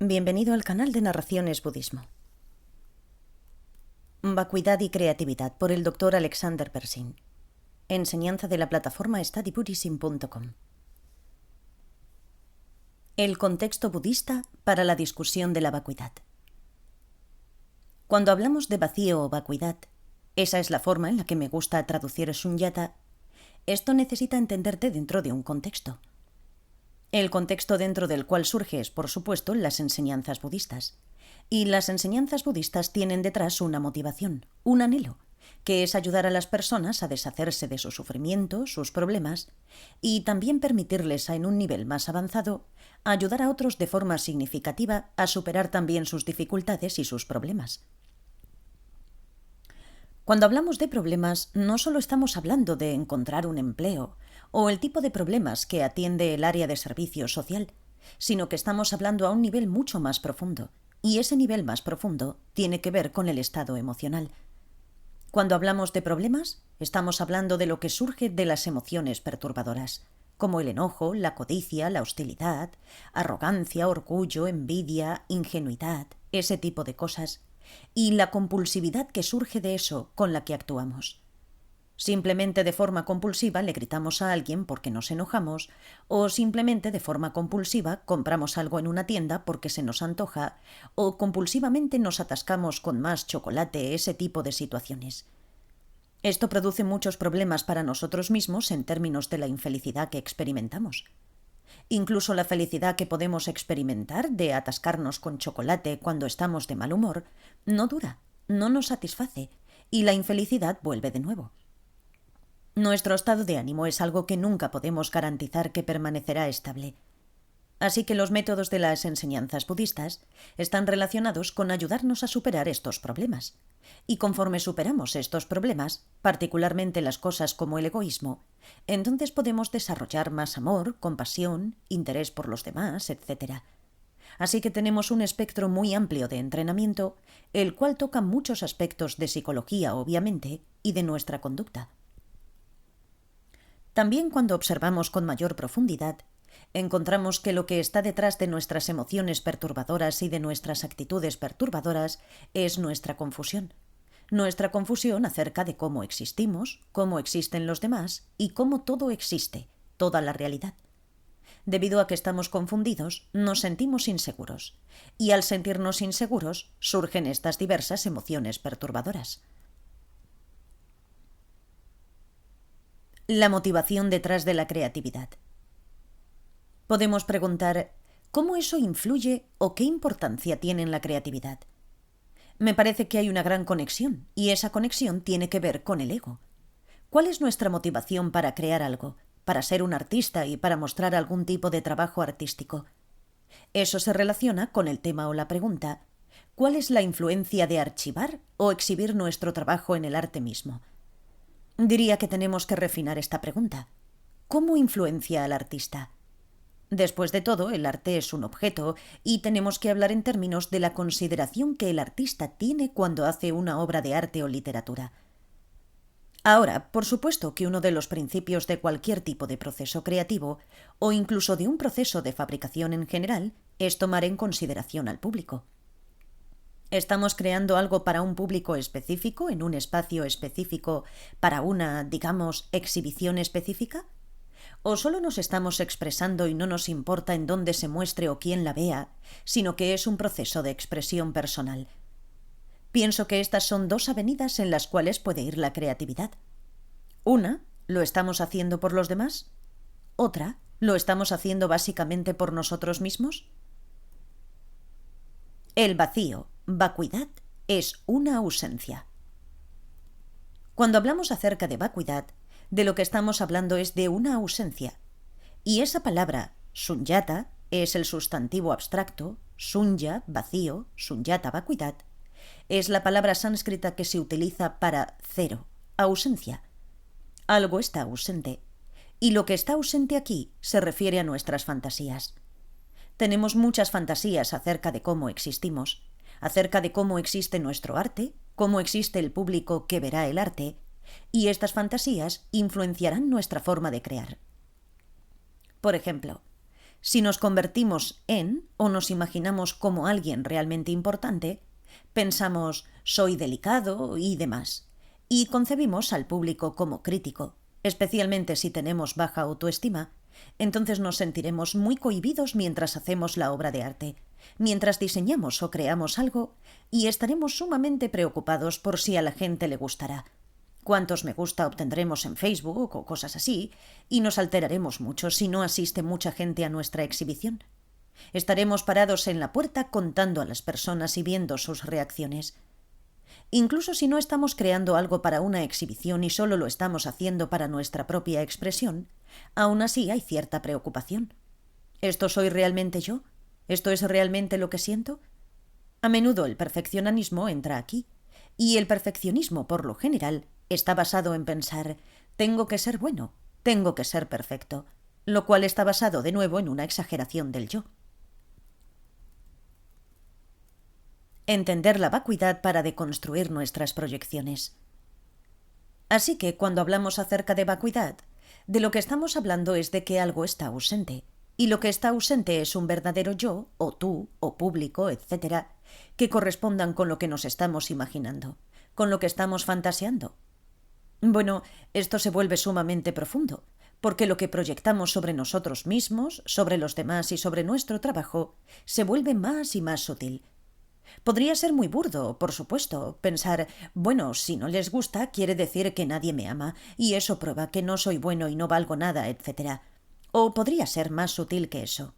Bienvenido al canal de Narraciones Budismo. Vacuidad y creatividad por el Dr. Alexander Berzin. Enseñanza de la plataforma studybuddhism.com. El contexto budista para la discusión de la vacuidad. Cuando hablamos de vacío o vacuidad, esa es la forma en la que me gusta traducir Sunyata, esto necesita entenderte dentro de un contexto. El contexto dentro del cual surge es, por supuesto, las enseñanzas budistas. Y las enseñanzas budistas tienen detrás una motivación, un anhelo, que es ayudar a las personas a deshacerse de su sufrimiento, sus problemas, y también permitirles en un nivel más avanzado ayudar a otros de forma significativa a superar también sus dificultades y sus problemas. Cuando hablamos de problemas, no solo estamos hablando de encontrar un empleo o el tipo de problemas que atiende el área de servicio social, sino que estamos hablando a un nivel mucho más profundo, y ese nivel más profundo tiene que ver con el estado emocional. Cuando hablamos de problemas, estamos hablando de lo que surge de las emociones perturbadoras, como el enojo, la codicia, la hostilidad, arrogancia, orgullo, envidia, ingenuidad, ese tipo de cosas, y la compulsividad que surge de eso con la que actuamos. Simplemente de forma compulsiva le gritamos a alguien porque nos enojamos, o simplemente de forma compulsiva compramos algo en una tienda porque se nos antoja, o compulsivamente nos atascamos con más chocolate, ese tipo de situaciones. Esto produce muchos problemas para nosotros mismos en términos de la infelicidad que experimentamos. Incluso la felicidad que podemos experimentar de atascarnos con chocolate cuando estamos de mal humor no dura, no nos satisface, y la infelicidad vuelve de nuevo. Nuestro estado de ánimo es algo que nunca podemos garantizar que permanecerá estable. Así que los métodos de las enseñanzas budistas están relacionados con ayudarnos a superar estos problemas. Y conforme superamos estos problemas, particularmente las cosas como el egoísmo, entonces podemos desarrollar más amor, compasión, interés por los demás, etc. Así que tenemos un espectro muy amplio de entrenamiento, el cual toca muchos aspectos de psicología, obviamente, y de nuestra conducta. También cuando observamos con mayor profundidad, encontramos que lo que está detrás de nuestras emociones perturbadoras y de nuestras actitudes perturbadoras es nuestra confusión. Nuestra confusión acerca de cómo existimos, cómo existen los demás y cómo todo existe, toda la realidad. Debido a que estamos confundidos, nos sentimos inseguros. Y al sentirnos inseguros, surgen estas diversas emociones perturbadoras. La motivación detrás de la creatividad. Podemos preguntar, ¿cómo eso influye o qué importancia tiene en la creatividad? Me parece que hay una gran conexión, y esa conexión tiene que ver con el ego. ¿Cuál es nuestra motivación para crear algo, para ser un artista y para mostrar algún tipo de trabajo artístico? Eso se relaciona con el tema o la pregunta, ¿cuál es la influencia de archivar o exhibir nuestro trabajo en el arte mismo? Diría que tenemos que refinar esta pregunta. ¿Cómo influencia al artista? Después de todo, el arte es un objeto y tenemos que hablar en términos de la consideración que el artista tiene cuando hace una obra de arte o literatura. Ahora, por supuesto que uno de los principios de cualquier tipo de proceso creativo, o incluso de un proceso de fabricación en general, es tomar en consideración al público. ¿Estamos creando algo para un público específico, en un espacio específico, para una, digamos, exhibición específica? ¿O solo nos estamos expresando y no nos importa en dónde se muestre o quién la vea, sino que es un proceso de expresión personal? Pienso que estas son dos avenidas en las cuales puede ir la creatividad. Una, ¿lo estamos haciendo por los demás? Otra, ¿lo estamos haciendo básicamente por nosotros mismos? El vacío, vacuidad, es una ausencia. Cuando hablamos acerca de vacuidad, de lo que estamos hablando es de una ausencia. Y esa palabra, sunyata, es el sustantivo abstracto, sunya, vacío, sunyata, vacuidad. Es la palabra sánscrita que se utiliza para cero, ausencia. Algo está ausente. Y lo que está ausente aquí se refiere a nuestras fantasías. Tenemos muchas fantasías acerca de cómo existimos, acerca de cómo existe nuestro arte, cómo existe el público que verá el arte, y estas fantasías influenciarán nuestra forma de crear. Por ejemplo, Si nos convertimos en o nos imaginamos como alguien realmente importante, pensamos soy delicado y demás, y concebimos al público como crítico, especialmente si tenemos baja autoestima. Entonces nos sentiremos muy cohibidos mientras hacemos la obra de arte, mientras diseñamos o creamos algo, y estaremos sumamente preocupados por si a la gente le gustará. Cuántos me gusta obtendremos en Facebook o cosas así, y nos alteraremos mucho si no asiste mucha gente a nuestra exhibición. Estaremos parados en la puerta contando a las personas y viendo sus reacciones. Incluso si no estamos creando algo para una exhibición y solo lo estamos haciendo para nuestra propia expresión, aún así hay cierta preocupación. ¿Esto soy realmente yo? ¿Esto es realmente lo que siento? A menudo el perfeccionismo entra aquí, y el perfeccionismo, por lo general, está basado en pensar tengo que ser bueno, tengo que ser perfecto, lo cual está basado de nuevo en una exageración del yo. Entender la vacuidad para deconstruir nuestras proyecciones. Así que cuando hablamos acerca de vacuidad, de lo que estamos hablando es de que algo está ausente, y lo que está ausente es un verdadero yo, o tú, o público, etc., que correspondan con lo que nos estamos imaginando, con lo que estamos fantaseando. Bueno, esto se vuelve sumamente profundo, porque lo que proyectamos sobre nosotros mismos, sobre los demás y sobre nuestro trabajo, se vuelve más y más sutil. Podría ser muy burdo, por supuesto, pensar, bueno, si no les gusta, quiere decir que nadie me ama, y eso prueba que no soy bueno y no valgo nada, etc. O podría ser más sutil que eso.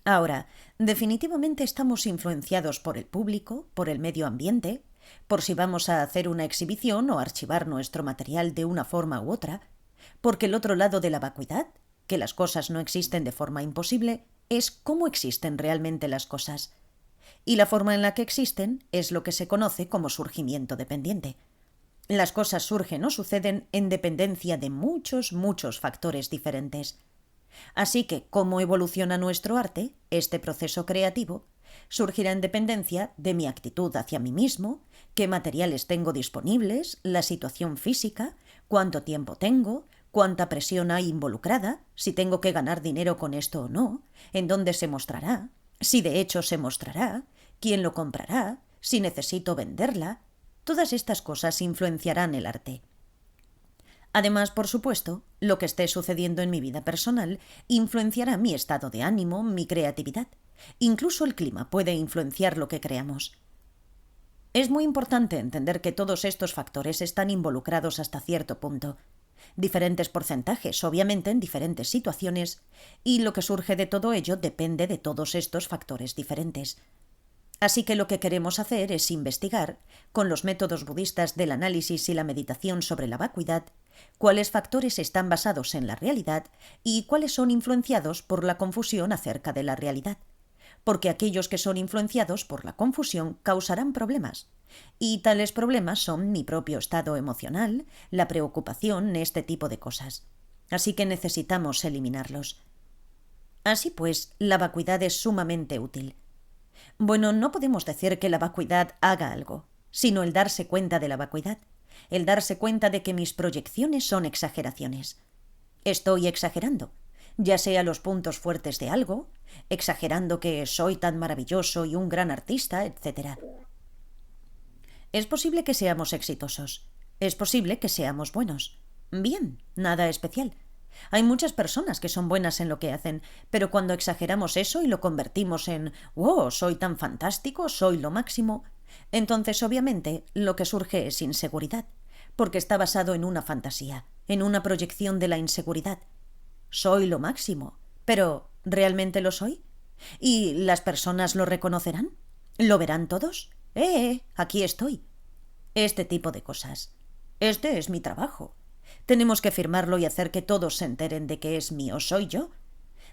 Ahora, definitivamente estamos influenciados por el público, por el medio ambiente, por si vamos a hacer una exhibición o archivar nuestro material de una forma u otra, porque el otro lado de la vacuidad, que las cosas no existen de forma imposible, es cómo existen realmente las cosas. Y la forma en la que existen es lo que se conoce como surgimiento dependiente. Las cosas surgen o suceden en dependencia de muchos, muchos factores diferentes. Así que, cómo evoluciona nuestro arte, este proceso creativo, surgirá en dependencia de mi actitud hacia mí mismo, qué materiales tengo disponibles, la situación física, cuánto tiempo tengo, cuánta presión hay involucrada, si tengo que ganar dinero con esto o no, en dónde se mostrará, si de hecho se mostrará, quién lo comprará, si necesito venderla. Todas estas cosas influenciarán el arte. Además, por supuesto, lo que esté sucediendo en mi vida personal influenciará mi estado de ánimo, mi creatividad. Incluso el clima puede influenciar lo que creamos. Es muy importante entender que todos estos factores están involucrados hasta cierto punto. Diferentes porcentajes, obviamente, en diferentes situaciones, y lo que surge de todo ello depende de todos estos factores diferentes. Así que lo que queremos hacer es investigar, con los métodos budistas del análisis y la meditación sobre la vacuidad, cuáles factores están basados en la realidad y cuáles son influenciados por la confusión acerca de la realidad. Porque aquellos que son influenciados por la confusión causarán problemas. Y tales problemas son mi propio estado emocional, la preocupación, este tipo de cosas. Así que necesitamos eliminarlos. Así pues, la vacuidad es sumamente útil. Bueno, no podemos decir que la vacuidad haga algo, sino el darse cuenta de la vacuidad, el darse cuenta de que mis proyecciones son exageraciones. Estoy exagerando, ya sea los puntos fuertes de algo, exagerando que soy tan maravilloso y un gran artista, etc. Es posible que seamos exitosos, es posible que seamos buenos. Bien, nada especial. Hay muchas personas que son buenas en lo que hacen, pero cuando exageramos eso y lo convertimos en «wow, soy tan fantástico, soy lo máximo», entonces obviamente lo que surge es inseguridad, porque está basado en una fantasía, en una proyección de la inseguridad. Soy lo máximo, pero ¿realmente lo soy? ¿Y las personas lo reconocerán? ¿Lo verán todos? Aquí estoy. Este tipo de cosas. Este es mi trabajo. Tenemos que firmarlo y hacer que todos se enteren de que es mío, soy yo.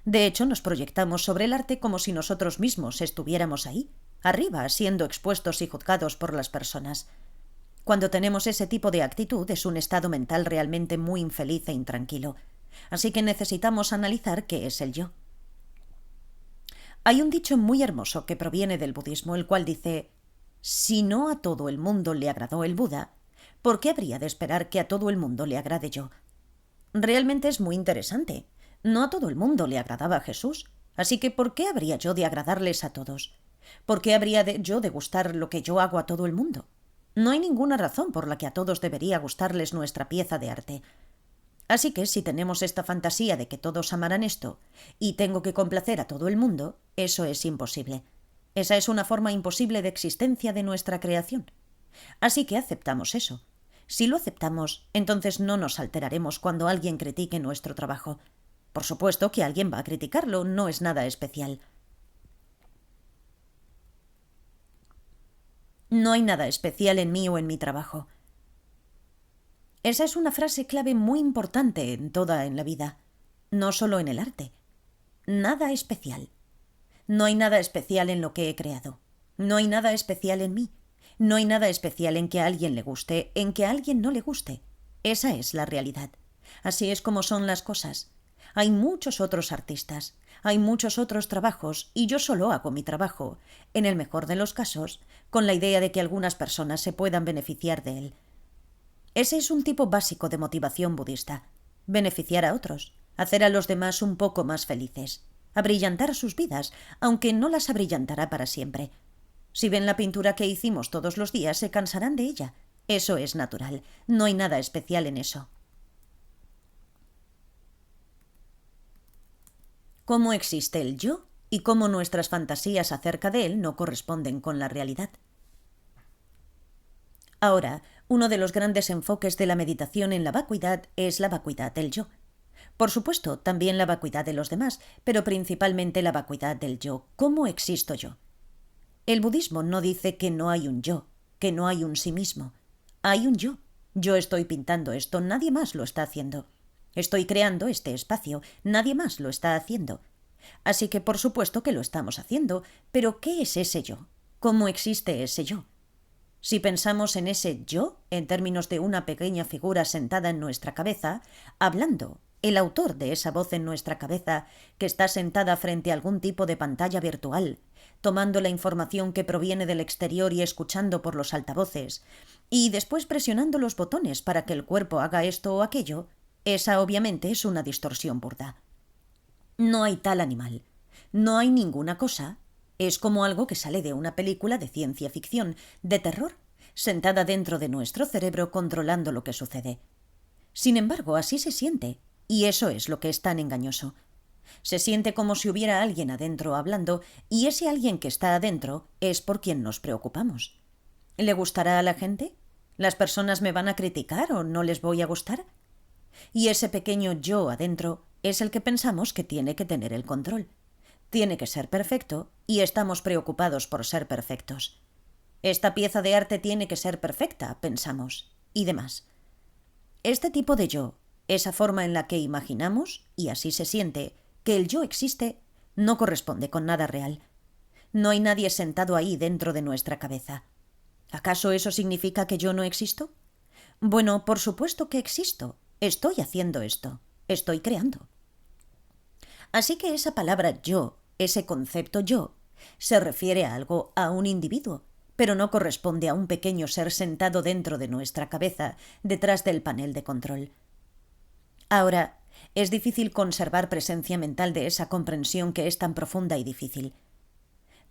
De hecho, nos proyectamos sobre el arte como si nosotros mismos estuviéramos ahí, arriba, siendo expuestos y juzgados por las personas. Cuando tenemos ese tipo de actitud es un estado mental realmente muy infeliz e intranquilo. Así que necesitamos analizar qué es el yo. Hay un dicho muy hermoso que proviene del budismo, el cual dice: si no a todo el mundo le agradó el Buda, ¿por qué habría de esperar que a todo el mundo le agrade yo? Realmente es muy interesante. No a todo el mundo le agradaba Jesús, así que ¿por qué habría yo de agradarles a todos? ¿Por qué habría yo de gustar lo que yo hago a todo el mundo? No hay ninguna razón por la que a todos debería gustarles nuestra pieza de arte. Así que si tenemos esta fantasía de que todos amarán esto y tengo que complacer a todo el mundo, eso es imposible. Esa es una forma imposible de existencia de nuestra creación. Así que aceptamos eso. Si lo aceptamos, entonces no nos alteraremos cuando alguien critique nuestro trabajo. Por supuesto que alguien va a criticarlo, no es nada especial. No hay nada especial en mí o en mi trabajo. Esa es una frase clave muy importante en la vida, no solo en el arte. Nada especial. No hay nada especial en lo que he creado. No hay nada especial en mí. No hay nada especial en que a alguien le guste, en que a alguien no le guste. Esa es la realidad. Así es como son las cosas. Hay muchos otros artistas, hay muchos otros trabajos, y yo solo hago mi trabajo, en el mejor de los casos, con la idea de que algunas personas se puedan beneficiar de él. Ese es un tipo básico de motivación budista. Beneficiar a otros, hacer a los demás un poco más felices, abrillantar sus vidas, aunque no las abrillantará para siempre. Si ven la pintura que hicimos todos los días, se cansarán de ella. Eso es natural, no hay nada especial en eso. ¿Cómo existe el yo y cómo nuestras fantasías acerca de él no corresponden con la realidad? Ahora, uno de los grandes enfoques de la meditación en la vacuidad es la vacuidad del yo. Por supuesto, también la vacuidad de los demás, pero principalmente la vacuidad del yo. ¿Cómo existo yo? El budismo no dice que no hay un yo, que no hay un sí mismo. Hay un yo. Yo estoy pintando esto, nadie más lo está haciendo. Estoy creando este espacio, nadie más lo está haciendo. Así que por supuesto que lo estamos haciendo, pero ¿qué es ese yo? ¿Cómo existe ese yo? Si pensamos en ese yo, en términos de una pequeña figura sentada en nuestra cabeza, hablando, el autor de esa voz en nuestra cabeza, que está sentada frente a algún tipo de pantalla virtual, tomando la información que proviene del exterior y escuchando por los altavoces, y después presionando los botones para que el cuerpo haga esto o aquello, esa obviamente es una distorsión burda. No hay tal animal. No hay ninguna cosa. Es como algo que sale de una película de ciencia ficción, de terror, sentada dentro de nuestro cerebro controlando lo que sucede. Sin embargo, así se siente, y eso es lo que es tan engañoso. Se siente como si hubiera alguien adentro hablando, y ese alguien que está adentro es por quien nos preocupamos. ¿Le gustará a la gente? ¿Las personas me van a criticar o no les voy a gustar? Y ese pequeño yo adentro es el que pensamos que tiene que tener el control. Tiene que ser perfecto y estamos preocupados por ser perfectos. Esta pieza de arte tiene que ser perfecta, pensamos, y demás. Este tipo de yo, esa forma en la que imaginamos, y así se siente, que el yo existe, no corresponde con nada real. No hay nadie sentado ahí dentro de nuestra cabeza. ¿Acaso eso significa que yo no existo? Bueno, por supuesto que existo. Estoy haciendo esto. Estoy creando. Así que esa palabra yo, ese concepto yo, se refiere a algo, a un individuo, pero no corresponde a un pequeño ser sentado dentro de nuestra cabeza, detrás del panel de control. Ahora, es difícil conservar presencia mental de esa comprensión que es tan profunda y difícil.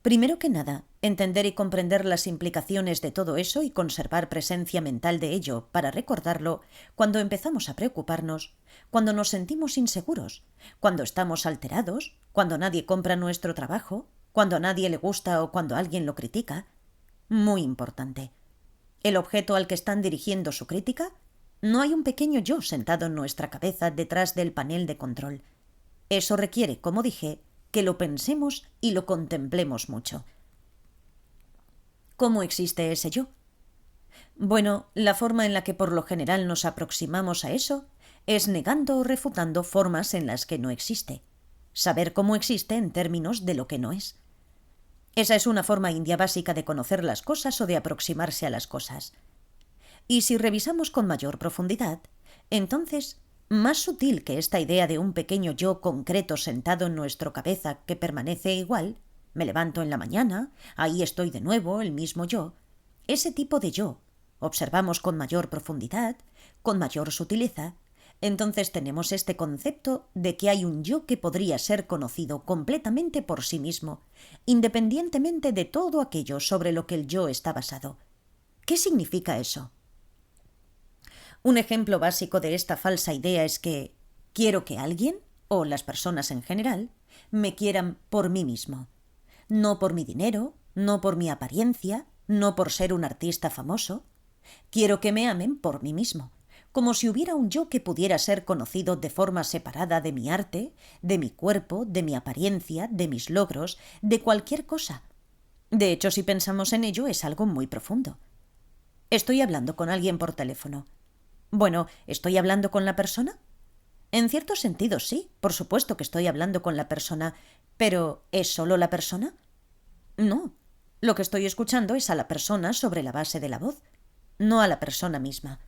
Primero que nada, entender y comprender las implicaciones de todo eso y conservar presencia mental de ello para recordarlo cuando empezamos a preocuparnos, cuando nos sentimos inseguros, cuando estamos alterados, cuando nadie compra nuestro trabajo, cuando a nadie le gusta o cuando alguien lo critica. Muy importante. El objeto al que están dirigiendo su crítica, no hay un pequeño yo sentado en nuestra cabeza detrás del panel de control. Eso requiere, como dije, que lo pensemos y lo contemplemos mucho. ¿Cómo existe ese yo? Bueno, la forma en la que por lo general nos aproximamos a eso es negando o refutando formas en las que no existe. Saber cómo existe en términos de lo que no es. Esa es una forma india básica de conocer las cosas o de aproximarse a las cosas. Y si revisamos con mayor profundidad, entonces, más sutil que esta idea de un pequeño yo concreto sentado en nuestra cabeza que permanece igual, me levanto en la mañana, ahí estoy de nuevo, el mismo yo, ese tipo de yo, observamos con mayor profundidad, con mayor sutileza, Entonces tenemos este concepto de que hay un yo que podría ser conocido completamente por sí mismo, independientemente de todo aquello sobre lo que el yo está basado. ¿Qué significa eso? Un ejemplo básico de esta falsa idea es que quiero que alguien, o las personas en general, me quieran por mí mismo. No por mi dinero, no por mi apariencia, no por ser un artista famoso. Quiero que me amen por mí mismo, como si hubiera un yo que pudiera ser conocido de forma separada de mi arte, de mi cuerpo, de mi apariencia, de mis logros, de cualquier cosa. De hecho, si pensamos en ello, es algo muy profundo. Estoy hablando con alguien por teléfono. Bueno, ¿estoy hablando con la persona? En cierto sentido, sí, por supuesto que estoy hablando con la persona, pero ¿es solo la persona? No. Lo que estoy escuchando es a la persona sobre la base de la voz, no a la persona misma.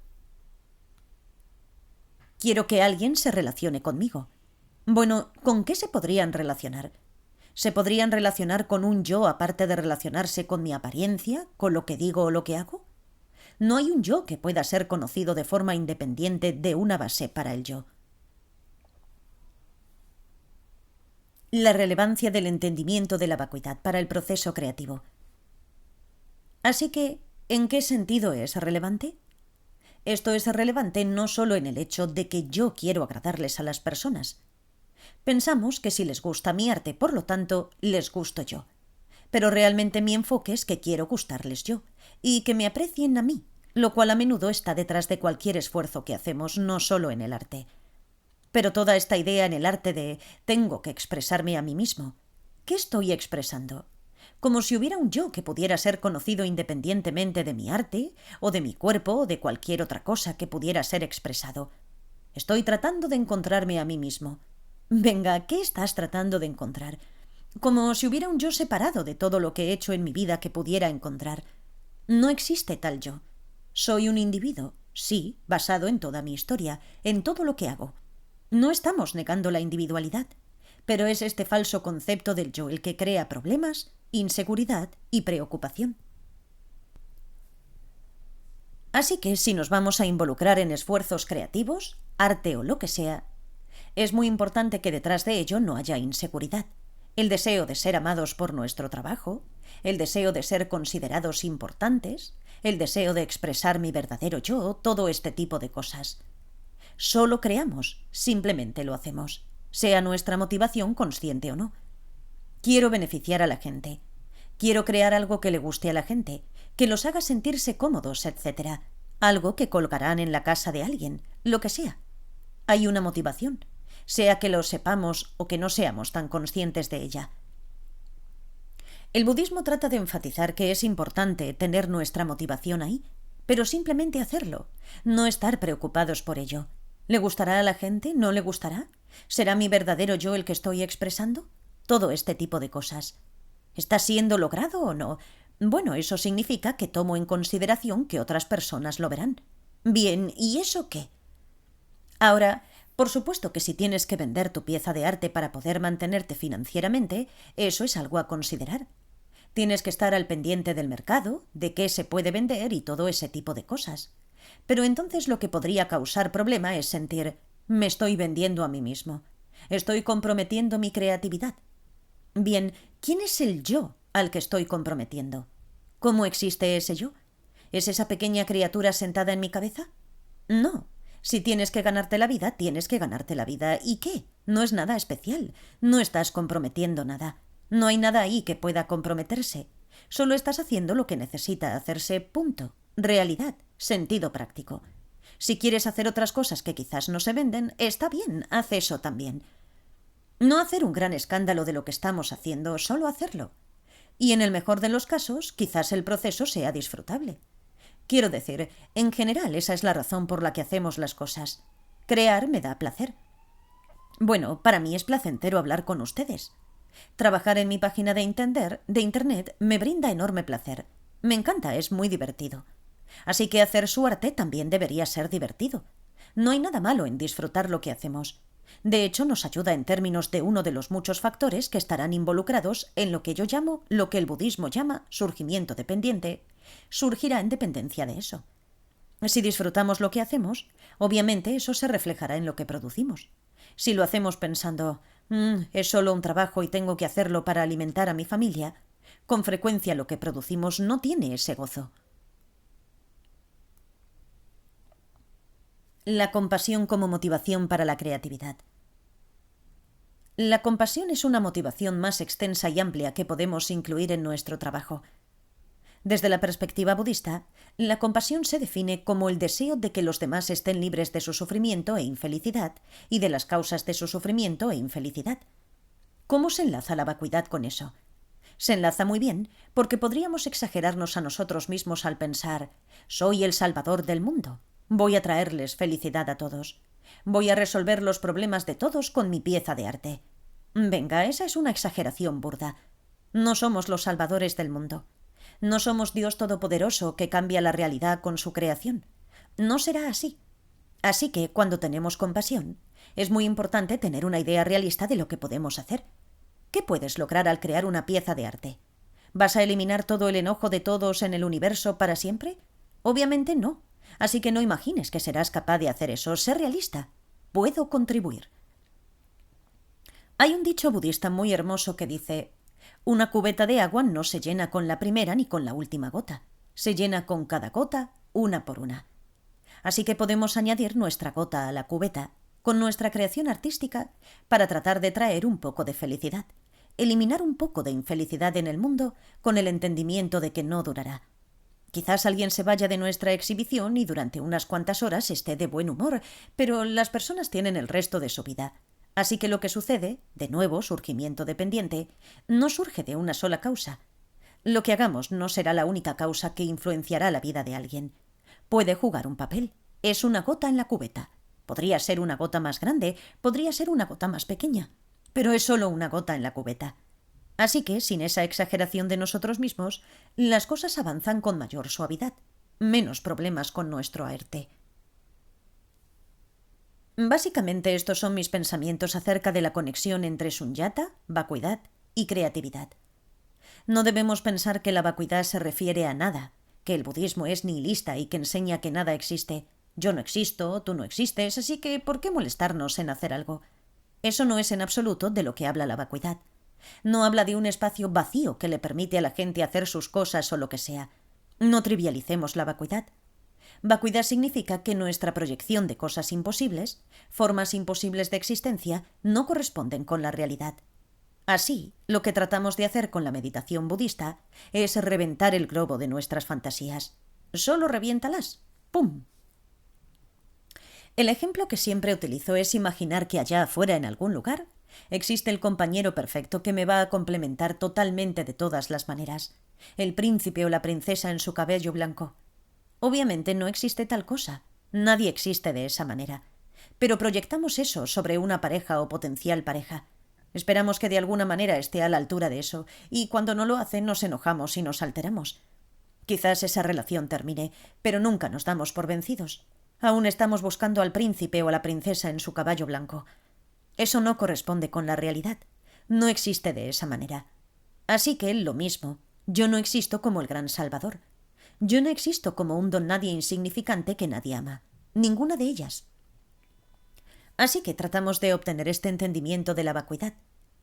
Quiero que alguien se relacione conmigo. Bueno, ¿con qué se podrían relacionar? ¿Se podrían relacionar con un yo aparte de relacionarse con mi apariencia, con lo que digo o lo que hago? No hay un yo que pueda ser conocido de forma independiente de una base para el yo. La relevancia del entendimiento de la vacuidad para el proceso creativo. Así que, ¿en qué sentido es relevante? Esto es relevante no solo en el hecho de que yo quiero agradarles a las personas. Pensamos que si les gusta mi arte, por lo tanto, les gusto yo. Pero realmente mi enfoque es que quiero gustarles yo, y que me aprecien a mí, lo cual a menudo está detrás de cualquier esfuerzo que hacemos, no solo en el arte. Pero toda esta idea en el arte de tengo que expresarme a mí mismo, ¿qué estoy expresando? Como si hubiera un yo que pudiera ser conocido independientemente de mi arte, o de mi cuerpo, o de cualquier otra cosa que pudiera ser expresado. Estoy tratando de encontrarme a mí mismo. Venga, ¿qué estás tratando de encontrar? Como si hubiera un yo separado de todo lo que he hecho en mi vida que pudiera encontrar. No existe tal yo. Soy un individuo, sí, basado en toda mi historia, en todo lo que hago. No estamos negando la individualidad, pero es este falso concepto del yo el que crea problemas, inseguridad y preocupación. Así que si nos vamos a involucrar en esfuerzos creativos, arte o lo que sea, es muy importante que detrás de ello no haya inseguridad, el deseo de ser amados por nuestro trabajo, el deseo de ser considerados importantes, el deseo de expresar mi verdadero yo, todo este tipo de cosas. Solo creamos, simplemente lo hacemos, sea nuestra motivación consciente o no. Quiero beneficiar a la gente. Quiero crear algo que le guste a la gente, que los haga sentirse cómodos, etc. Algo que colgarán en la casa de alguien, lo que sea. Hay una motivación, sea que lo sepamos o que no seamos tan conscientes de ella. El budismo trata de enfatizar que es importante tener nuestra motivación ahí, pero simplemente hacerlo, no estar preocupados por ello. ¿Le gustará a la gente? ¿No le gustará? ¿Será mi verdadero yo el que estoy expresando? Todo este tipo de cosas. ¿Está siendo logrado o no? Bueno, eso significa que tomo en consideración que otras personas lo verán. Bien, ¿y eso qué? Ahora, por supuesto que si tienes que vender tu pieza de arte para poder mantenerte financieramente, eso es algo a considerar. Tienes que estar al pendiente del mercado, de qué se puede vender y todo ese tipo de cosas. Pero entonces lo que podría causar problema es sentir, me estoy vendiendo a mí mismo. Estoy comprometiendo mi creatividad. Bien, ¿quién es el yo al que estoy comprometiendo? ¿Cómo existe ese yo? ¿Es esa pequeña criatura sentada en mi cabeza? No. Si tienes que ganarte la vida, tienes que ganarte la vida. ¿Y qué? No es nada especial. No estás comprometiendo nada. No hay nada ahí que pueda comprometerse. Solo estás haciendo lo que necesita hacerse, punto. Realidad, sentido práctico. Si quieres hacer otras cosas que quizás no se venden, está bien, haz eso también. No hacer un gran escándalo de lo que estamos haciendo, solo hacerlo. Y en el mejor de los casos, quizás el proceso sea disfrutable. Quiero decir, en general esa es la razón por la que hacemos las cosas. Crear me da placer. Bueno, para mí es placentero hablar con ustedes. Trabajar en mi página de internet me brinda enorme placer. Me encanta, es muy divertido. Así que hacer su arte también debería ser divertido. No hay nada malo en disfrutar lo que hacemos. De hecho, nos ayuda en términos de uno de los muchos factores que estarán involucrados en lo que yo llamo, lo que el budismo llama, surgimiento dependiente. Surgirá en dependencia de eso. Si disfrutamos lo que hacemos, obviamente eso se reflejará en lo que producimos. Si lo hacemos pensando, es solo un trabajo y tengo que hacerlo para alimentar a mi familia, con frecuencia lo que producimos no tiene ese gozo. La compasión como motivación para la creatividad. La compasión es una motivación más extensa y amplia que podemos incluir en nuestro trabajo. Desde la perspectiva budista, la compasión se define como el deseo de que los demás estén libres de su sufrimiento e infelicidad y de las causas de su sufrimiento e infelicidad. ¿Cómo se enlaza la vacuidad con eso? Se enlaza muy bien porque podríamos exagerarnos a nosotros mismos al pensar: soy el salvador del mundo, voy a traerles felicidad a todos, voy a resolver los problemas de todos con mi pieza de arte. Venga, esa es una exageración burda. No somos los salvadores del mundo. No somos Dios Todopoderoso que cambia la realidad con su creación. No será así. Así que, cuando tenemos compasión, es muy importante tener una idea realista de lo que podemos hacer. ¿Qué puedes lograr al crear una pieza de arte? ¿Vas a eliminar todo el enojo de todos en el universo para siempre? Obviamente no. Así que no imagines que serás capaz de hacer eso. Sé realista. Puedo contribuir. Hay un dicho budista muy hermoso que dice: una cubeta de agua no se llena con la primera ni con la última gota. Se llena con cada gota, una por una. Así que podemos añadir nuestra gota a la cubeta, con nuestra creación artística, para tratar de traer un poco de felicidad, eliminar un poco de infelicidad en el mundo, con el entendimiento de que no durará. Quizás alguien se vaya de nuestra exhibición y durante unas cuantas horas esté de buen humor, pero las personas tienen el resto de su vida. Así que lo que sucede, de nuevo surgimiento dependiente, no surge de una sola causa. Lo que hagamos no será la única causa que influenciará la vida de alguien. Puede jugar un papel. Es una gota en la cubeta. Podría ser una gota más grande, podría ser una gota más pequeña, pero es solo una gota en la cubeta. Así que, sin esa exageración de nosotros mismos, las cosas avanzan con mayor suavidad, menos problemas con nuestro arte. Básicamente estos son mis pensamientos acerca de la conexión entre sunyata, vacuidad y creatividad. No debemos pensar que la vacuidad se refiere a nada, que el budismo es nihilista y que enseña que nada existe. Yo no existo, tú no existes, así que ¿por qué molestarnos en hacer algo? Eso no es en absoluto de lo que habla la vacuidad. No habla de un espacio vacío que le permite a la gente hacer sus cosas o lo que sea. No trivialicemos la vacuidad. Vacuidad significa que nuestra proyección de cosas imposibles, formas imposibles de existencia, no corresponden con la realidad. Así, lo que tratamos de hacer con la meditación budista es reventar el globo de nuestras fantasías. Solo reviéntalas. ¡Pum! El ejemplo que siempre utilizo es imaginar que allá afuera, en algún lugar, existe el compañero perfecto que me va a complementar totalmente de todas las maneras, el príncipe o la princesa en su cabello blanco. Obviamente no existe tal cosa. Nadie existe de esa manera. Pero proyectamos eso sobre una pareja o potencial pareja. Esperamos que de alguna manera esté a la altura de eso, y cuando no lo hace nos enojamos y nos alteramos. Quizás esa relación termine, pero nunca nos damos por vencidos. Aún estamos buscando al príncipe o a la princesa en su caballo blanco. Eso no corresponde con la realidad. No existe de esa manera. Así que, lo mismo, yo no existo como el gran salvador. Yo no existo como un don nadie insignificante que nadie ama. Ninguna de ellas. Así que tratamos de obtener este entendimiento de la vacuidad.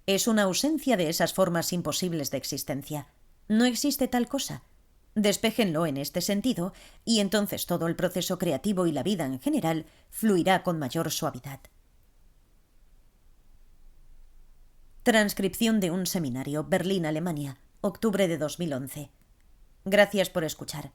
Es una ausencia de esas formas imposibles de existencia. No existe tal cosa. Despéjenlo en este sentido y entonces todo el proceso creativo y la vida en general fluirá con mayor suavidad. Transcripción de un seminario, Berlín, Alemania, octubre de 2011. Gracias por escuchar.